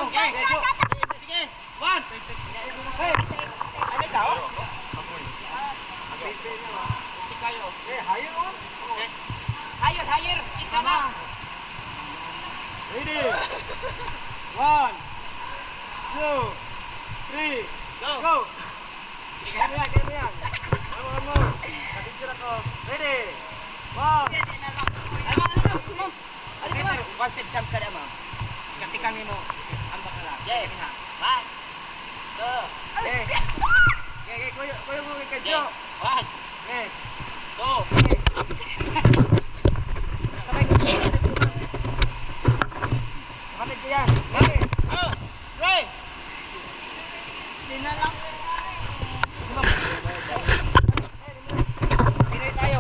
Sige. One. Hey. Ano daw? Sige kayo. Higher on. Higher. Isa na. Ready. 1, 2, 3, go. Kaya yan. One more. Kapicture ako. Ready. 1. One step jump ka na, ma'am. Katikan mo. Ambak na lang. Yeah. 1, 2. Okay, kuya mo kay Kadyo. 1. Okay. 2. Sabay ko. Kapit ko yan. Okay. 3. Hindi na lang. Pinoy tayo.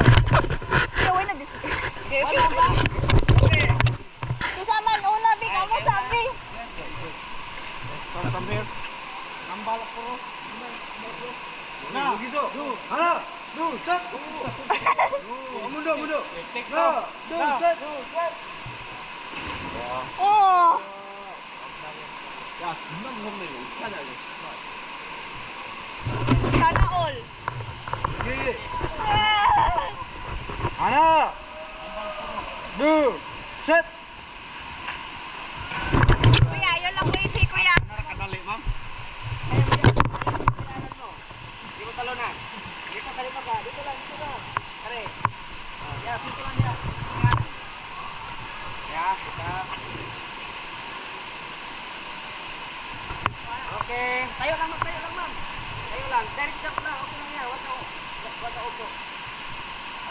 Gawin na dito. Okay. Okay. Kasama una, bigyan mo sabi. Come here. Nambalak ko. Na. Hala. Do, set. Mundo. Take off. Do, set. Oh. 야, 겁나 무섭네 이거. 어떡하냐 이거. Sana all. 예. 하나. 둘, 셋. Kuya, yun lang ko ipi, kuya. Nakakadali, ma'am. Di mo talunan. Dito ka. Dito lang. Pare. Ya, dito lang ya. Ya, kita. Okay. Tayo lang, ma'am. Tayo lang. Direct jump lang. Okay lang yan. Wag na upo.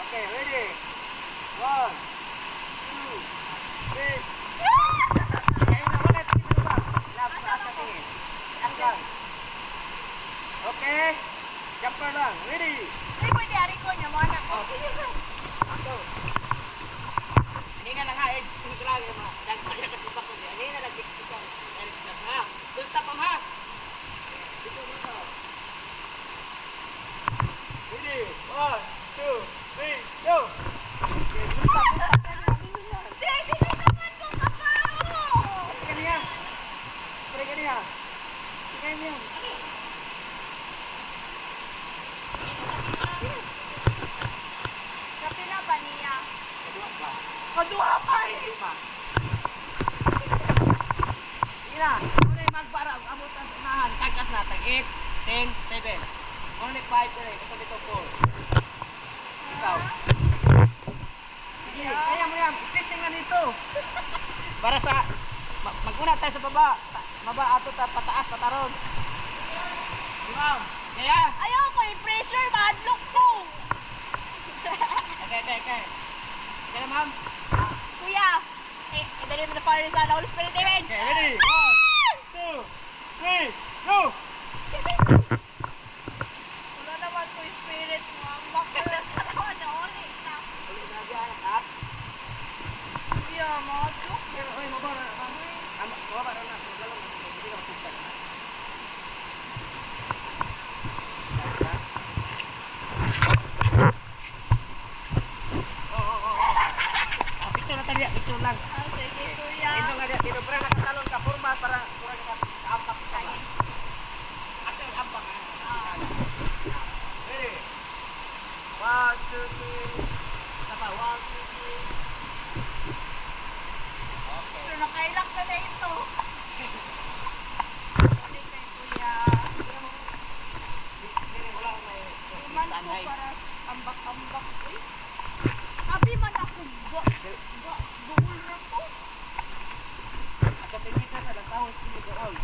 Okay, ready. 1, 2, 3. Kayo na ulit. Isa ba? Lap, taas ka tingin. Taas lang. Okay. Jumper lang. Ready. Ay, pwede ari ko niya, mga anak ko. Ako. Hindi nga lang ha. Hindi ko lang yung mga. Dagpaya kasi pa ko. Hindi na lang. Direct jump ha. Don't stop them ha. Dito mo. Ready. 1, 2, 3, go. Okay, stop. Hindi naman ko kapao. Pare kaniya. Sige niya. Kapila ba niya? Kedua pa. Kadua pa eh. Sige na. Ano yung magpara? Abutan sa unahan. Kagas na. Tag 8, 10, 7. Only 5 rin. Ito dito 4. Ikaw. Sige. Kaya mo yan. Stretching na dito. Para sa... Mag-una tayo sa baba. Baba ato ta pataas, pataron. Di ma'am. Kaya. Ayaw ko i-pressure, madlock ko. Okay. Kaya na ma'am. Kuya, dali mo na Father, Son, Holy Spirit, amen. Okay, ready? 1, 2, 3, go! Wala naman ko yung spirit mo. Ang bakalan sa lawan na ulit. Ulit na dyan, ha? Kuya, madlock. Oy, mabara na. Mabara na. Hindi ka masugtan. Picture na tayo, picture lang. Sige, kuya. Ito nga dito, pero nakatalon ka, forma para ka-ampak ka ba? Action, ampak ha? Ready? 1, 2, 3. Isa pa, 1, 2, 3. Okay. Pero nakailak na na ito. Sorry kay kuya. Wala akong may Iman ko sanay. para ambak-ambak. Uy. Abi man ako. Duhol na to. Sa pinita sa latahon, sino doon?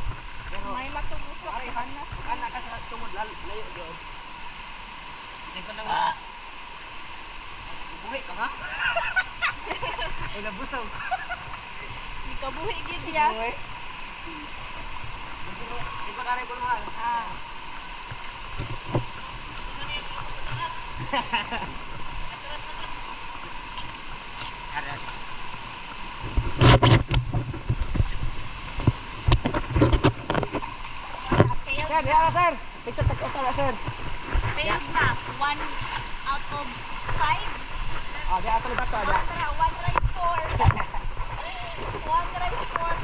Pero, May matubos ko kay Hanas. anak ka sa tungod, layo doon. Hindi ko nang... Buhay ka ha? Ay, nabusog. Di ka buhi gid ya. Buhay. Hindi ko narin kulungan. Ayan. Sir, diyan na sir. Picture tag usa na sir. Failed na. 1 out of 5. Ah, di ato ba to ada? Tara, 1 try score. 1 try score.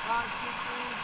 Kasi